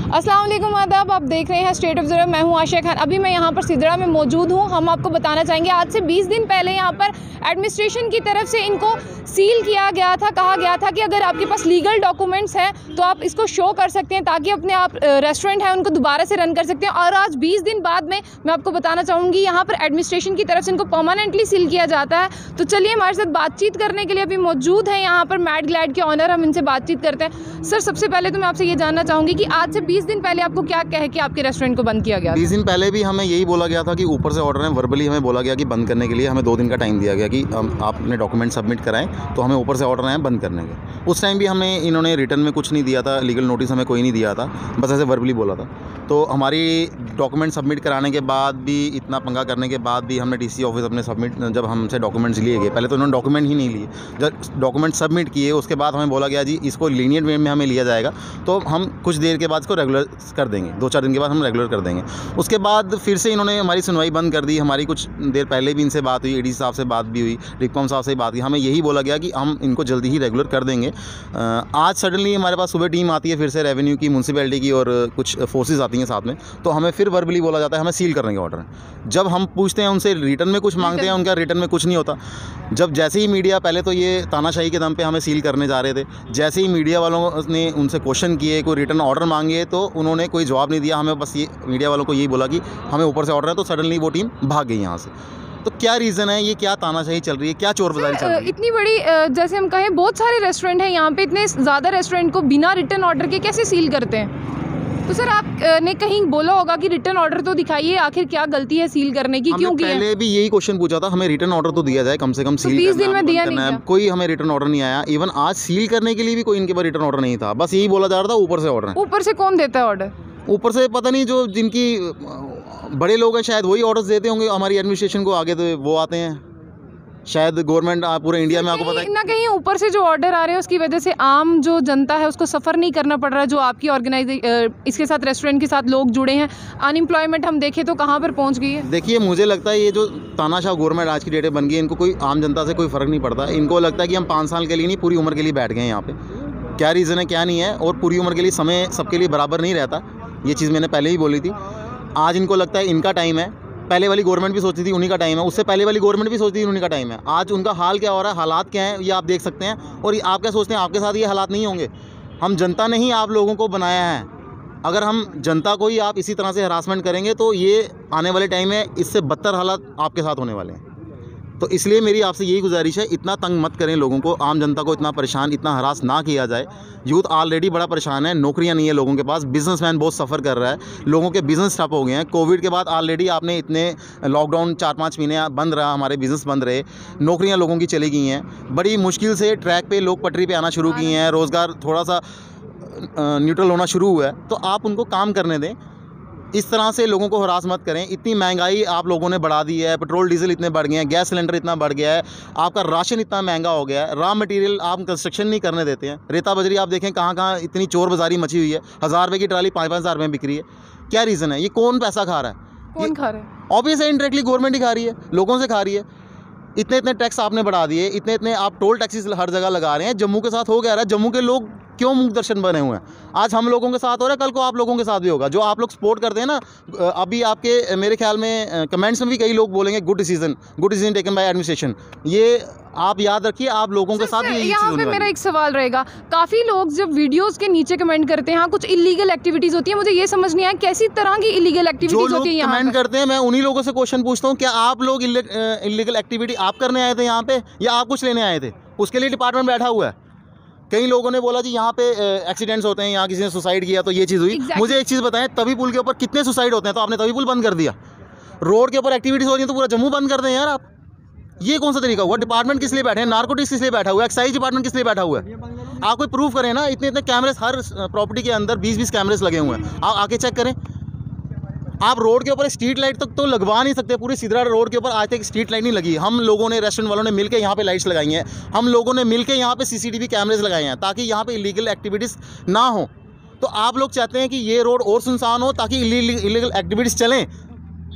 अस्सलाम वालेकुम, आदाब। आप देख रहे हैं स्टेट ऑफ ज़रा। मैं हूं आशिया खान। अभी मैं यहां पर सिदरा में मौजूद हूं। हम आपको बताना चाहेंगे आज से 20 दिन पहले यहां पर एडमिनिस्ट्रेशन की तरफ से इनको सील किया गया था। कहा गया था कि अगर आपके पास लीगल डॉक्यूमेंट्स हैं तो आप इसको शो कर सकते हैं ताकि अपने आप रेस्टोरेंट है उनको दोबारा से रन कर सकते हैं। और आज 20 दिन बाद में मैं आपको बताना चाहूँगी यहाँ पर एडमिनिस्ट्रेशन की तरफ से इनको परमानेंटली सील किया जाता है। तो चलिए हमारे साथ बातचीत करने के लिए अभी मौजूद हैं यहाँ पर मैड ग्लैड के ऑनर। हम इनसे बातचीत करते हैं। सर, सबसे पहले तो मैं आपसे ये जानना चाहूँगी कि आज से 20 दिन पहले आपको क्या कहे कि आपके रेस्टोरेंट को बंद किया गया? 20 दिन पहले भी हमें यही बोला गया था कि ऊपर से ऑर्डर है, वर्बली हमें बोला गया कि बंद करने के लिए हमें 2 दिन का टाइम दिया गया कि आप अपने डॉक्यूमेंट सबमिट कराएं, तो हमें ऊपर से ऑर्डर आए बंद करने के। उस टाइम भी हमें इन्होंने रिटर्न में कुछ नहीं दिया था, लीगल नोटिस हमें कोई नहीं दिया था, बस ऐसे वर्बली बोला था। तो हमारी डॉक्यूमेंट सबमिट कराने के बाद भी, इतना पंगा करने के बाद भी हमने डीसी ऑफिस अपने सबमिट, जब हमसे डॉक्यूमेंट्स लिए गए, पहले तो उन्होंने डॉक्यूमेंट ही नहीं लिए। जब डॉक्यूमेंट सबमिट किए उसके बाद हमें बोला गया जी इसको लीनियंट वे में हमें लिया जाएगा, तो हम कुछ देर के बाद इसको रेगुलर कर देंगे, 2-4 दिन के बाद हम रेगुलर कर देंगे। उसके बाद फिर से इन्होंने हमारी सुनवाई बंद कर दी। हमारी कुछ देर पहले भी इनसे बात हुई, एडी साहब से बात भी हुई, डिकॉम साहब से बात की। हमें यही बोला गया कि हम इनको जल्दी ही रेगुलर कर देंगे। आज सडनली हमारे पास सुबह टीम आती है फिर से रेवेन्यू की, म्यूनसिपैलिटी की और कुछ फोर्सेज आती हैं साथ में, तो हमें फिर वर्बली बोला जाता है हमें सील करने का ऑर्डर है। जब हम पूछते हैं उनसे रिटर्न में कुछ मांगते हैं, उनका रिटर्न में कुछ नहीं होता। जब जैसे ही मीडिया, पहले तो ये तानाशाही के दम पे हमें सील करने जा रहे थे, जैसे ही मीडिया वालों ने उनसे क्वेश्चन किए, कोई रिटर्न ऑर्डर मांगे तो उन्होंने कोई जवाब नहीं दिया। हमें बस ये मीडिया वालों को यही बोला कि हमें ऊपर से ऑर्डर है, तो सडनली वो टीम भाग गई यहाँ से। तो क्या रीज़न है, ये क्या तानाशाही चल रही है, क्या चोर बाजारी चल रही है? इतनी बड़ी जैसे हम कहें बहुत सारे रेस्टोरेंट हैं यहाँ पे, इतने ज़्यादा रेस्टोरेंट को बिना रिटर्न ऑर्डर के कैसे सील करते हैं? तो सर आपने कहीं बोला होगा कि रिटर्न ऑर्डर तो दिखाइए, आखिर क्या गलती है सील करने की, क्यों किया? पहले भी यही क्वेश्चन पूछा था, हमें रिटर्न ऑर्डर तो दिया जाए कम से कम, सील 20 दिन में दिया नहीं, कोई हमें रिटर्न ऑर्डर नहीं आया। इवन आज सील करने के लिए भी कोई इनके पास रिटर्न ऑर्डर नहीं था, बस यही बोला जा रहा था ऊपर से ऑर्डर है। ऊपर से कौन देता है ऑर्डर? ऊपर से पता नहीं, जो जिनकी बड़े लोग हैं शायद वही ऑर्डर्स देते होंगे हमारी एडमिनिस्ट्रेशन को, आगे तो वो आते हैं शायद गवर्नमेंट पूरे इंडिया में। आपको पता है ना कहीं ऊपर से जो ऑर्डर आ रहे हैं उसकी वजह से आम जो जनता है उसको सफ़र नहीं करना पड़ रहा है, जो आपकी इसके साथ रेस्टोरेंट के साथ लोग जुड़े हैं। अनएम्प्लॉयमेंट हम देखें तो कहाँ पर पहुँच गई है? देखिए, मुझे लगता है ये जो तानाशाह गवर्नमेंट आज की डेट में बन गई है, इनको कोई आम जनता से कोई फ़र्क नहीं पड़ता। इनको लगता है कि हम 5 साल के लिए नहीं, पूरी उम्र के लिए बैठ गए हैं यहाँ पे। क्या रीज़न है क्या नहीं है, और पूरी उम्र के लिए समय सबके लिए बराबर नहीं रहता, ये चीज़ मैंने पहले ही बोली थी। आज इनको लगता है इनका टाइम है, पहले वाली गवर्नमेंट भी सोचती थी उन्हीं का टाइम है, उससे पहले वाली गवर्नमेंट भी सोचती थी उन्हीं का टाइम है। आज उनका हाल क्या हो रहा है, हालात क्या हैं, ये आप देख सकते हैं। और आप क्या सोचते हैं आपके साथ ये हालात नहीं होंगे? हम जनता ने ही आप लोगों को बनाया है। अगर हम जनता को ही आप इसी तरह से हरासमेंट करेंगे तो ये आने वाले टाइम में इससे बदतर हालात आपके साथ होने वाले हैं। तो इसलिए मेरी आपसे यही गुजारिश है, इतना तंग मत करें लोगों को, आम जनता को इतना परेशान, इतना हरास ना किया जाए। यूथ ऑलरेडी बड़ा परेशान है, नौकरियां नहीं है लोगों के पास, बिजनेसमैन बहुत सफ़र कर रहा है, लोगों के बिज़नेस ठप हो गए हैं। कोविड के बाद ऑलरेडी आपने इतने लॉकडाउन 4-5 महीने बंद रहा, हमारे बिज़नेस बंद रहे, नौकरियाँ लोगों की चली गई हैं। बड़ी मुश्किल से ट्रैक पे लोग पटरी पे आना शुरू किए हैं, रोज़गार थोड़ा सा न्यूट्रल होना शुरू हुआ है, तो आप उनको काम करने दें। इस तरह से लोगों को हरास मत करें। इतनी महंगाई आप लोगों ने बढ़ा दी है, पेट्रोल डीजल इतने बढ़ गए हैं, गैस सिलेंडर इतना बढ़ गया है, आपका राशन इतना महंगा हो गया है, रॉ मटेरियल आप कंस्ट्रक्शन नहीं करने देते हैं। रेता बजरी आप देखें कहाँ कहाँ इतनी चोर बाजारी मची हुई है, 1000 रुपये की ट्राली 5-5 हज़ार में बिक रही है। क्या रीज़न है, ये कौन पैसा खा रहा है? कौन खा रहा है? ऑब्वियस है, इनडायरेक्टली गवर्नमेंट ही खा रही है, लोगों से खा रही है। इतने टैक्स आपने बढ़ा दिए, इतने आप टोल टैक्सेस हर जगह लगा रहे हैं। जम्मू के साथ हो गया रहा है, जम्मू के लोग क्यों मुख दर्शन बने हुए हैं? आज हम लोगों के साथ हो रहा है, कल को आप लोगों के साथ भी होगा। जो आप लोग सपोर्ट करते हैं ना, अभी आपके मेरे ख्याल में कमेंट्स में भी कई लोग बोलेंगे good decision taken by administration. ये आप याद रखिए, आप लोगों के साथ भी यही चीज़ होने वाली है। मेरा एक सवाल रहेगा, काफ़ी लोग जब वीडियोस के नीचे कमेंट करते हैं हाँ कुछ इलीगल एक्टिविटीज़ होती है, मुझे ये समझ नहीं आया कैसी तरह की इलीगल एक्टिविटीज़ होती है यहाँ कमेंट करते हैं। मैं उन्हीं लोगों से क्वेश्चन पूछता हूँ, क्या आप लोग इलीगल एक्टिविटी आप करने आए थे यहाँ पे, या आप कुछ लेने आए थे? उसके लिए डिपार्टमेंट बैठा हुआ है। कई लोगों ने बोला जी यहाँ पे एक्सीडेंट्स होते हैं, यहाँ किसी ने सुसाइड किया तो ये चीज़ हुई। मुझे एक चीज़ बताएं, तवी पुल के ऊपर कितने सुसाइड होते हैं, तो आपने तवी पुल बंद कर दिया। रोड के ऊपर एक्टिविटीज़ हो रही है तो पूरा जम्मू बंद कर दें यार आप। ये कौन सा तरीका हुआ? डिपार्टमेंट किस लिए बैठे हैं, नार्कोटिक्स किस लिए बैठा हुआ है, एक्साइज डिपार्टमेंट किस लिए बैठा हुआ है? आप कोई प्रूफ करें ना। इतने कैमरे हर प्रॉपर्टी के अंदर 20-20 कैमरेस लगे हुए हैं, आप आके चेक करें। आप रोड के ऊपर स्ट्रीट लाइट तक तो लगवा नहीं सकते। पूरी सिदरा रोड के ऊपर आज तक स्ट्रीट लाइट नहीं लगी। हम लोगों ने, रेस्टोरेंट वालों ने मिलकर यहाँ पे लाइट्स लगाई हैं, हम लोगों ने मिलकर यहाँ पे सीसीटीवी कैमरेस लगाए हैं ताकि यहाँ पे इलीगल एक्टिविटीज़ ना हो। तो आप लोग चाहते हैं कि ये रोड और सुनसान हो ताकि इलीगल एक्टिविटीज़ चलें।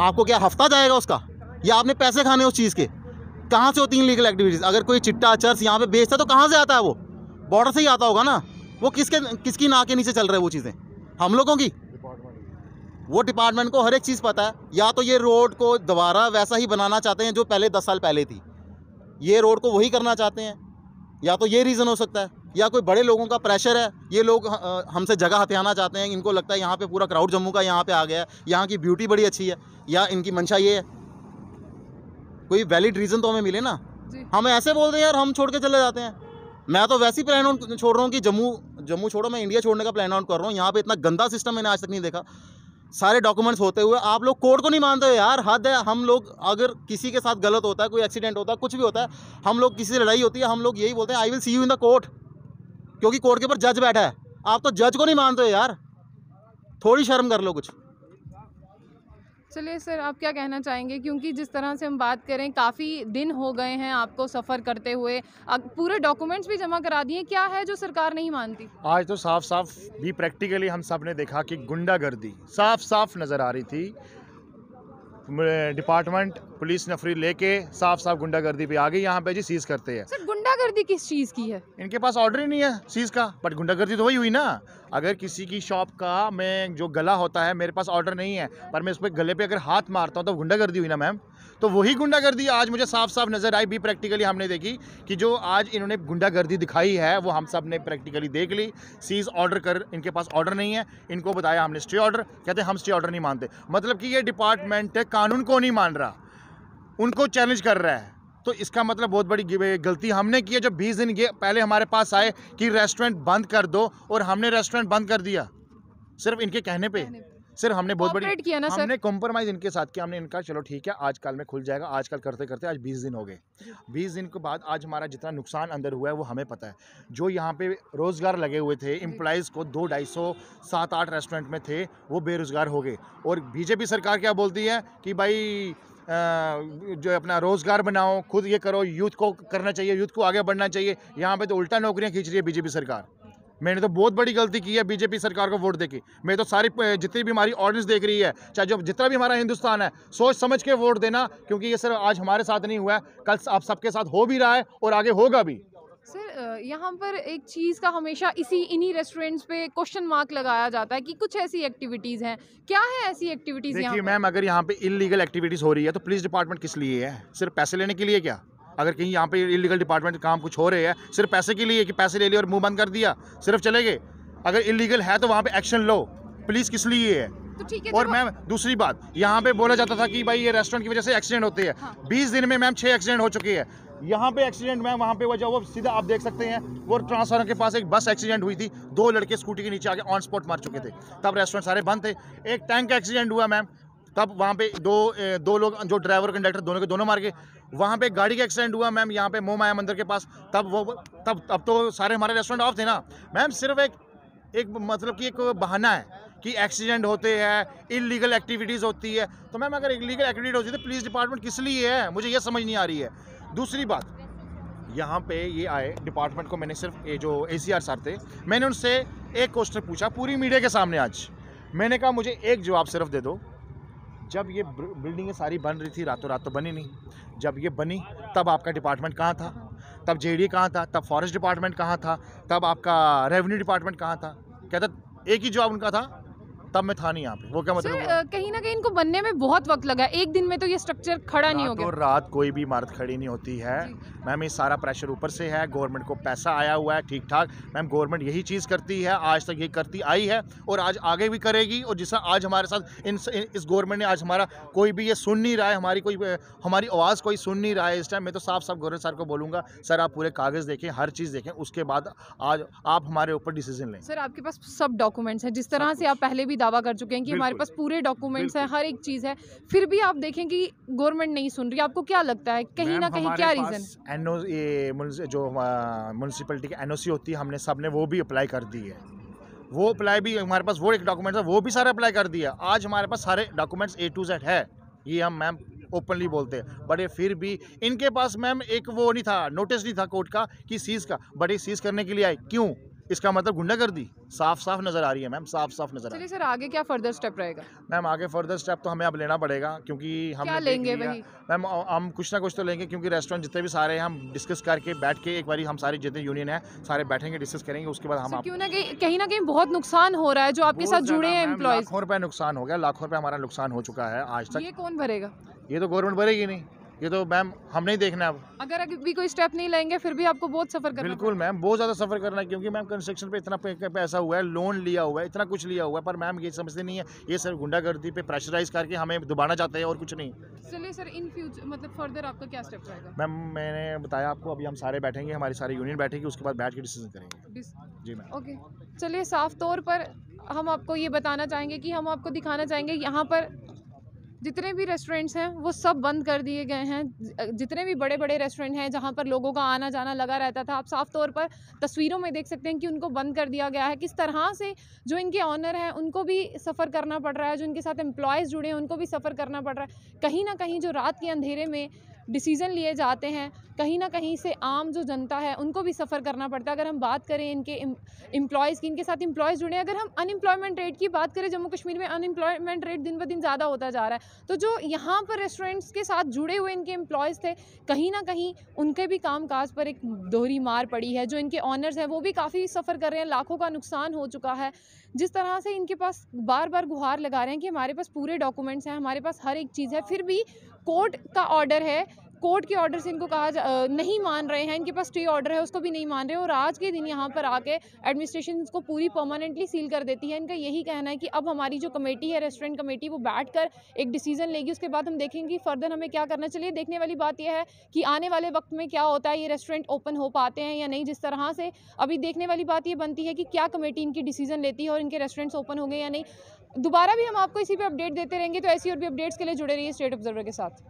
आपको क्या हफ्ता जाएगा उसका, या आपने पैसे खाने उस चीज़ के? कहाँ से होती हैं इलीगल एक्टिविटीज़? अगर कोई चिट्टा चर्च यहाँ पे बेचता है तो कहाँ से आता है? वो बॉर्डर से ही आता होगा ना। वो किसकी नाक के नीचे चल रहा है वो चीज़ें? हम लोगों की? वो डिपार्टमेंट को हर एक चीज़ पता है। या तो ये रोड को दोबारा वैसा ही बनाना चाहते हैं जो पहले 10 साल पहले थी, ये रोड को वही करना चाहते हैं, या तो ये रीज़न हो सकता है, या कोई बड़े लोगों का प्रेशर है। ये लोग हमसे जगह हथियाना चाहते हैं, इनको लगता है यहाँ पे पूरा क्राउड जम्मू का यहाँ पे आ गया है, यहाँ की ब्यूटी बड़ी अच्छी है, या इनकी मंशा ये है। कोई वैलिड रीज़न तो हमें मिले ना। हम ऐसे बोल रहे हैं यार हम छोड़ के चले जाते हैं। मैं तो वैसे ही प्लान आउट छोड़ रहा हूँ कि जम्मू छोड़ो, मैं इंडिया छोड़ने का प्लान आउट कर रहा हूँ। यहाँ पे इतना गंदा सिस्टम मैंने आज तक नहीं देखा। सारे डॉक्यूमेंट्स होते हुए आप लोग कोर्ट को नहीं मानते हो यार, हद है। हम लोग अगर किसी के साथ गलत होता है, कोई एक्सीडेंट होता है, कुछ भी होता है, हम लोग किसी से लड़ाई होती है, हम लोग यही बोलते हैं I will see you in the court, क्योंकि कोर्ट के ऊपर जज बैठा है। आप तो जज को नहीं मानते हो यार, थोड़ी शर्म कर लो कुछ। चलिए सर, आप क्या कहना चाहेंगे, क्योंकि जिस तरह से हम बात करें काफ़ी दिन हो गए हैं आपको सफ़र करते हुए, पूरे डॉक्यूमेंट्स भी जमा करा दिए, क्या है जो सरकार नहीं मानती? आज तो साफ साफ भी प्रैक्टिकली हम सब ने देखा कि गुंडागर्दी साफ साफ नज़र आ रही थी। डिपार्टमेंट पुलिस नफरी लेके साफ साफ गुंडागर्दी पे आ गई। यहाँ पे जी सीज करते हैं। सर गुंडागर्दी किस चीज़ की है? इनके पास ऑर्डर ही नहीं है सीज का, बट गुंडागर्दी तो वही हुई ना। अगर किसी की शॉप का मैं जो गला होता है, मेरे पास ऑर्डर नहीं है, पर मैं उस पर गले पे अगर हाथ मारता हूँ तो गुंडागर्दी हुई ना मैम। तो वही गुंडागर्दी आज मुझे साफ साफ नज़र आई। भी प्रैक्टिकली हमने देखी कि जो आज इन्होंने गुंडागर्दी दिखाई है वो हम सब ने प्रैक्टिकली देख ली। सीज ऑर्डर कर, इनके पास ऑर्डर नहीं है, इनको बताया हमने स्टे ऑर्डर, कहते हैं हम स्टे ऑर्डर नहीं मानते। मतलब कि ये डिपार्टमेंट कानून को नहीं मान रहा, उनको चैलेंज कर रहा है। तो इसका मतलब बहुत बड़ी गलती हमने की है। जब 20 दिन पहले हमारे पास आए कि रेस्टोरेंट बंद कर दो, और हमने रेस्टोरेंट बंद कर दिया सिर्फ इनके कहने पे। सिर्फ हमने बहुत बड़ी किया ना हमने कॉम्प्रोमाइज़ इनके साथ किया। हमने इनका चलो ठीक है आज कल में खुल जाएगा, आजकल करते करते आज 20 दिन हो गए। 20 दिन के बाद आज हमारा जितना नुकसान अंदर हुआ है वो हमें पता है। जो यहाँ पे रोज़गार लगे हुए थे एम्प्लॉइज़ को, 200-250 7-8 रेस्टोरेंट में थे, वो बेरोज़गार हो गए। और बीजेपी सरकार क्या बोलती है कि भाई जो अपना रोज़गार बनाओ, खुद ये करो, यूथ को करना चाहिए, यूथ को आगे बढ़ना चाहिए। यहाँ पे तो उल्टा नौकरियाँ खींच रही है बीजेपी सरकार। मैंने तो बहुत बड़ी गलती की है बीजेपी सरकार को वोट देके। मैं तो सारी जितनी भी हमारी ऑडियंस देख रही है, चाहे जो जितना भी हमारा हिंदुस्तान है, सोच समझ के वोट देना, क्योंकि ये सिर्फ आज हमारे साथ नहीं हुआ है, कल आप सबके साथ हो भी रहा है और आगे होगा भी। सर यहाँ पर एक चीज़ का हमेशा इन्हीं रेस्टोरेंट्स पे क्वेश्चन मार्क लगाया जाता है कि कुछ ऐसी एक्टिविटीज़ हैं, क्या है ऐसी एक्टिविटीज़? देखिए मैम, अगर यहाँ पे इलीगल एक्टिविटीज़ हो रही है तो पुलिस डिपार्टमेंट किस लिए है? सिर्फ पैसे लेने के लिए क्या? अगर कहीं यहाँ पे इलीगल डिपार्टमेंट काम कुछ हो रहे हैं सिर्फ पैसे के लिए कि पैसे ले लिए और मुंह बंद कर दिया, सिर्फ चले गए? अगर इलीगल है तो वहाँ पे एक्शन लो। पुलिस किस लिए है? तो ठीक है। और मैम दूसरी बात, यहाँ पे बोला जाता था कि भाई ये रेस्टोरेंट की वजह से एक्सीडेंट होते हैं। हाँ। 20 दिन में मैम 6 एक्सीडेंट हो चुके हैं। यहाँ पे एक्सीडेंट मैम वहाँ पे वजह वो सीधा आप देख सकते हैं, वो ट्रांसफार्मर के पास एक बस एक्सीडेंट हुई थी, 2 लड़के स्कूटी के नीचे आके ऑन स्पॉट मार चुके थे, तब रेस्टोरेंट सारे बंद थे। एक टैंक का एक्सीडेंट हुआ मैम, तब वहाँ पे दो लोग जो ड्राइवर कंडक्टर दोनों के दोनों मार गए। वहाँ पे गाड़ी का एक्सीडेंट हुआ मैम यहाँ पे मोह माया मंदिर के पास, तब तो सारे हमारे रेस्टोरेंट ऑफ थे ना मैम। सिर्फ एक मतलब कि एक बहाना है कि एक्सीडेंट होते हैं, इलीगल एक्टिविटीज़ होती है। तो मैम अगर इलीगल एक्टिविटी होती है तो पुलिस डिपार्टमेंट किस लिए है? मुझे ये समझ नहीं आ रही है। दूसरी बात, यहाँ पे ये आए डिपार्टमेंट को, मैंने सिर्फ ये जो ACR सर थे, मैंने उनसे एक क्वेश्चन पूछा पूरी मीडिया के सामने आज। मैंने कहा मुझे एक जवाब सिर्फ दे दो, जब ये बिल्डिंगें सारी बन रही थी, रातों रात तो बनी नहीं, जब ये बनी तब आपका डिपार्टमेंट कहाँ था? तब JD कहाँ था? तब फॉरेस्ट डिपार्टमेंट कहाँ था? तब आपका रेवेन्यू डिपार्टमेंट कहाँ था? कहता एक ही जवाब उनका था, तब मैं था नहीं यहाँ पे। वो क्या मतलब? कहीं ना कहीं इनको बनने में बहुत वक्त लगा, एक दिन में तो ये स्ट्रक्चर खड़ा नहीं हो गया। रात कोई भी इमारत खड़ी नहीं होती है मैम। ये सारा प्रेशर ऊपर से है, गवर्नमेंट को पैसा आया हुआ है ठीक ठाक। मैम गवर्नमेंट यही चीज़ करती है, आज तक यही करती आई है और आज आगे भी करेगी। और जिस आज हमारे साथ इस गवर्नमेंट ने आज हमारा कोई भी ये सुन नहीं रहा है, हमारी आवाज़ कोई सुन नहीं रहा है इस टाइम। मैं तो साफ साफ गवर्नर सर को बोलूँगा, सर आप पूरे कागज़ देखें, हर चीज़ देखें, उसके बाद आज आप हमारे ऊपर डिसीजन लें। सर आपके पास सब डॉक्यूमेंट्स हैं, जिस तरह से आप पहले भी दावा कर चुके हैं कि हमारे पास पूरे डॉक्यूमेंट्स हैं, हर एक चीज़ है, फिर भी आप देखें कि गवर्नमेंट नहीं सुन रही। आपको क्या लगता है कहीं ना कहीं क्या रीज़न? जो म्यूनसिपैलिटी की NOC होती है, हमने सब ने वो भी अप्लाई कर दी है। वो अप्लाई भी हमारे पास, वो एक डॉक्यूमेंट है वो भी सारे अप्लाई कर दिया। आज हमारे पास सारे डॉक्यूमेंट्स A to Z है, ये हम मैम ओपनली बोलते हैं। बट ये फिर भी इनके पास मैम एक वो नहीं था, नोटिस नहीं था कोर्ट का कि सीज़ का, बट ये सीज़ करने के लिए आए। क्यों? इसका मतलब गुंडागर्दी साफ साफ नज़र आ रही है मैम, साफ साफ नज़र आ रही चलिए सर, आगे क्या फर्दर स्टेप रहेगा? है मैम। आगे फर्दर स्टेप तो हमें अब लेना पड़ेगा, क्योंकि हम क्या लेंगे वही? मैम हम कुछ ना कुछ तो लेंगे, क्योंकि रेस्टोरेंट जितने भी सारे हैं हम डिस्कस करके बैठ के एक बारी हम सारे जितने यूनियन है सारे बैठेंगे, डिस्कस करेंगे, उसके बाद हम सर, क्यों ना कहीं बहुत नुकसान हो रहा है जो आपके साथ जुड़े हैं एम्प्लॉयज। लाखों रुपए नुकसान हो गया, लाखों रुपए हमारा नुकसान हो चुका है आज तक। ये कौन भरेगा? ये तो गवर्नमेंट भरेगी नहीं, ये तो मैम हम नहीं देखना अब। अगर भी कोई स्टेप नहीं लेंगे फिर भी आपको बहुत सफर करना बिल्कुल मैम, बहुत ज़्यादा सफ़र करना है, क्योंकि मैम कंस्ट्रक्शन पे इतना पैसा हुआ है, लोन लिया हुआ है, इतना कुछ लिया हुआ है, पर मैम ये समझते नहीं है, ये सिर्फ गुंडागर्दी पे प्रेशराइज करके हमें दबाना चाहते हैं और कुछ नहीं। चलिए सर, इन फ्यूचर मतलब फर्दर आपका क्या स्टेप रहेगा? मैम मैंने बताया आपको, अभी हम सारे बैठेंगे, हमारी सारी यूनियन बैठेगी, उसके बाद बैठ के डिसीजन करेंगे। जी मैम। ओके, चलिए साफ तौर पर हम आपको ये बताना चाहेंगे कि हम आपको दिखाना चाहेंगे यहाँ पर जितने भी रेस्टोरेंट्स हैं वो सब बंद कर दिए गए हैं। जितने भी बड़े बड़े रेस्टोरेंट हैं जहाँ पर लोगों का आना जाना लगा रहता था, आप साफ तौर पर तस्वीरों में देख सकते हैं कि उनको बंद कर दिया गया है। किस तरह से जो इनके ऑनर हैं उनको भी सफ़र करना पड़ रहा है, जो इनके साथ एम्प्लॉयज़ जुड़े हैं उनको भी सफ़र करना पड़ रहा है। कहीं ना कहीं जो रात के अंधेरे में डिसीज़न लिए जाते हैं, कहीं ना कहीं से आम जो जनता है उनको भी सफ़र करना पड़ता है। अगर हम बात करें इनके एम्प्लॉयज़ की, इनके साथ एम्प्लॉयज़ जुड़े हैं, अगर हम अनएम्प्लॉयमेंट रेट की बात करें, जम्मू कश्मीर में अनएम्प्लॉयमेंट रेट दिन ब दिन ज़्यादा होता जा रहा है। तो जो यहाँ पर रेस्टोरेंट्स के साथ जुड़े हुए इनके एम्प्लॉयज़ थे, कहीं ना कहीं उनके भी कामकाज पर एक दोहरी मार पड़ी है। जो इनके ऑनर्स हैं वो भी काफ़ी सफ़र कर रहे हैं, लाखों का नुकसान हो चुका है। जिस तरह से इनके पास बार बार गुहार लगा रहे हैं कि हमारे पास पूरे डॉक्यूमेंट्स हैं, हमारे पास हर एक चीज़ है, फिर भी कोर्ट का ऑर्डर है, कोर्ट के ऑर्डर से इनको नहीं मान रहे हैं, इनके पास स्टे ऑर्डर है उसको भी नहीं मान रहे, और आज के दिन यहाँ पर आके एडमिनिस्ट्रेशन इसको पूरी परमानेंटली सील कर देती है। इनका यही कहना है कि अब हमारी जो कमेटी है, रेस्टोरेंट कमेटी, वो बैठकर एक डिसीजन लेगी, उसके बाद हम देखेंगे कि फर्दर हमें क्या करना चाहिए। देखने वाली बात यह है कि आने वाले वक्त में क्या होता है, ये रेस्टोरेंट ओपन हो पाते हैं या नहीं। जिस तरह से अभी देखने वाली बात ये बनती है कि क्या कमेटी इनकी डिसीजन लेती है और इनके रेस्टोरेंट्स ओपन हो गए या नहीं। दोबारा भी हम आपको इसी पर अपडेट देते रहेंगे, तो ऐसी और भी अपडेट्स के लिए जुड़े रहिए स्टेट ऑब्जर्वर के साथ।